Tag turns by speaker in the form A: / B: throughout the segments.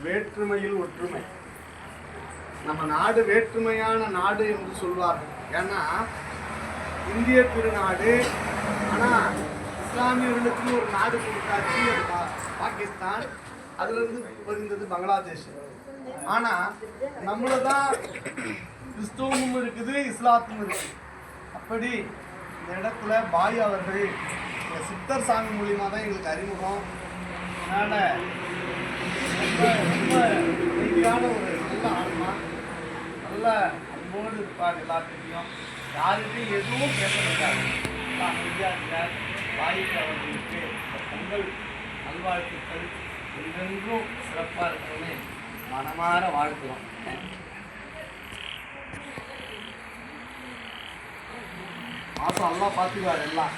A: வேற்றுமையில் ஒற்றுமை. நம்ம நாடு வேற்றுமையான நாடு என்று சொல்வார்கள். ஏன்னா இந்திய திருநாடு, ஆனால் இஸ்லாமியர்களுக்குன்னு ஒரு நாடு கொடுத்தாச்சு, பாகிஸ்தான், அதுலேருந்து வருகிறது பங்களாதேஷ். ஆனால் நம்மள தான் கிறிஸ்துவமும் இருக்குது, இஸ்லாத்தும் இருக்குது. அப்படி இந்த இடத்துல பாய் அவர்கள் எங்கள் சித்தர் சாமி மூலியமாக தான் எங்களுக்கு அறிமுகம். அதனால் ரொம்ப நெய்யான ஒரு நல்ல ஆன்மா, நல்ல அன்போடு இருப்பார். எல்லாத்துலேயும் யாருக்கும் எதுவும் பேசக்கூடாது. அமைதியாக வாய்ப்பு அவர்களுக்கு பொங்கல் நல்வாழ்த்துக்கள் என்றென்றும் சிறப்பாக இருக்கணும்னு மனமாற வாழ்த்துவோம். மாதம் எல்லாம் பார்த்துக்குவார் எல்லாம்.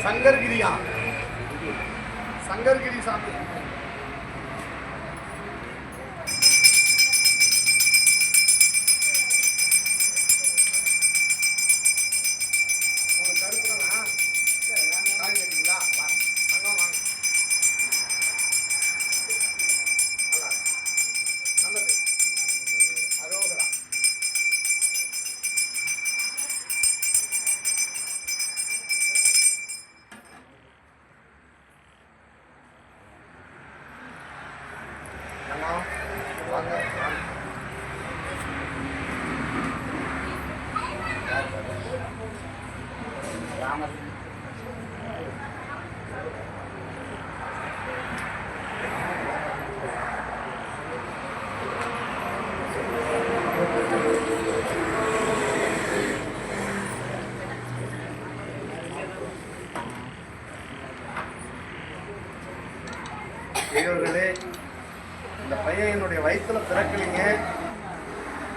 A: சங்கர்கிரியா, சங்கர்கிரி சாமி. பெரியவர்களே, இந்த பையன் என்னுடைய வயிற்றுல பிறக்கலைங்க.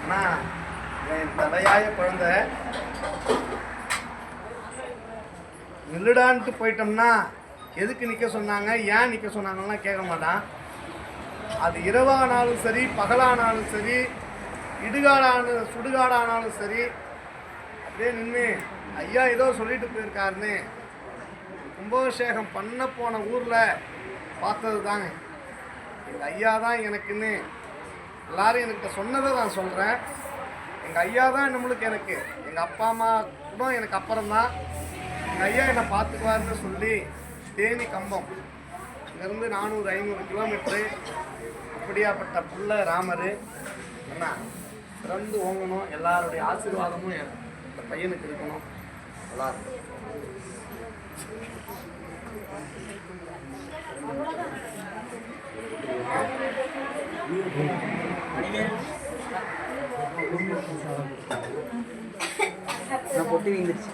A: ஆனால் என் தலையாய குழந்தை நில்லுடான்ட்டு போயிட்டோம்னா எதுக்கு நிற்க சொன்னாங்க, ஏன் நிற்க சொன்னாங்கலாம் கேட்க மாட்டான். அது இரவானாலும் சரி, பகலானாலும் சரி, இடுகாடான சுடுகாடானாலும் சரி, அப்படியே நின்று ஐயா ஏதோ சொல்லிட்டு போயிருக்காருன்னு கும்பாபிஷேகம் பண்ண போன ஊரில் பார்த்தது தாங்க. எங்கள் ஐயா தான் எனக்குன்னு எல்லாரும் எனக்கு சொன்னதை நான் சொல்கிறேன். எங்கள் ஐயா தான் நம்மளுக்கு, எனக்கு எங்கள் அப்பா அம்மா கூட எனக்கு அப்புறம்தான். எங்கள் ஐயா என்னை பார்த்துக்குவாருன்னு சொல்லி தேனி கம்பம் இங்கேருந்து 400-500 கிலோமீட்ரு, அப்படியாப்பட்ட புள்ள ராமர் என்ன சிறந்து ஓங்கணும். எல்லாருடைய ஆசீர்வாதமும் இந்த பையனுக்கு இருக்கணும். எல்லாரும்
B: பொட்டி வீங்கிடுச்சு.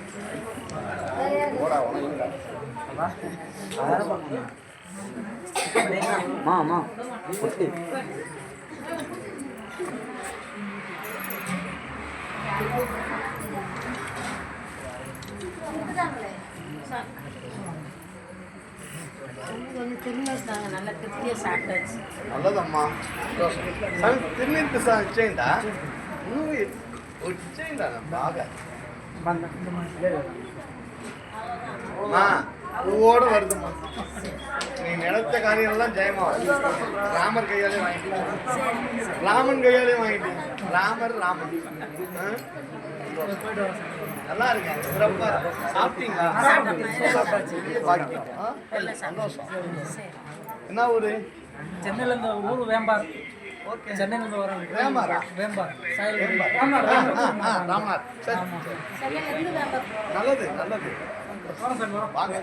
B: அம்மா பொட்டி
A: நல்லదమ్మా. తిన్నింటి వచ్చేయిందా? నువ్వు వచ్చేయిందా బాగా பூவோடு வருதும்மா. நீ நினைத்த காரியம்லாம் ஜெயமாகும். ராமர் கையாலே வாங்கிட்டீங்க, ராமன் கையாலே வாங்கிட்டீங்க. ராமர் ராமன் நல்லா இருக்கேன். சிறப்பா சாப்பிட்டீங்களா? சந்தோஷம். என்ன ஊரு?
B: சென்னையிலேருந்து ஊர் வேம்பார். ஓகே, சென்னையிலேருந்து வரோம்.
A: வேம்பாரா?
B: வேம்பார்
A: ராமநாத். சரி, நல்லது நல்லது. வாங்க.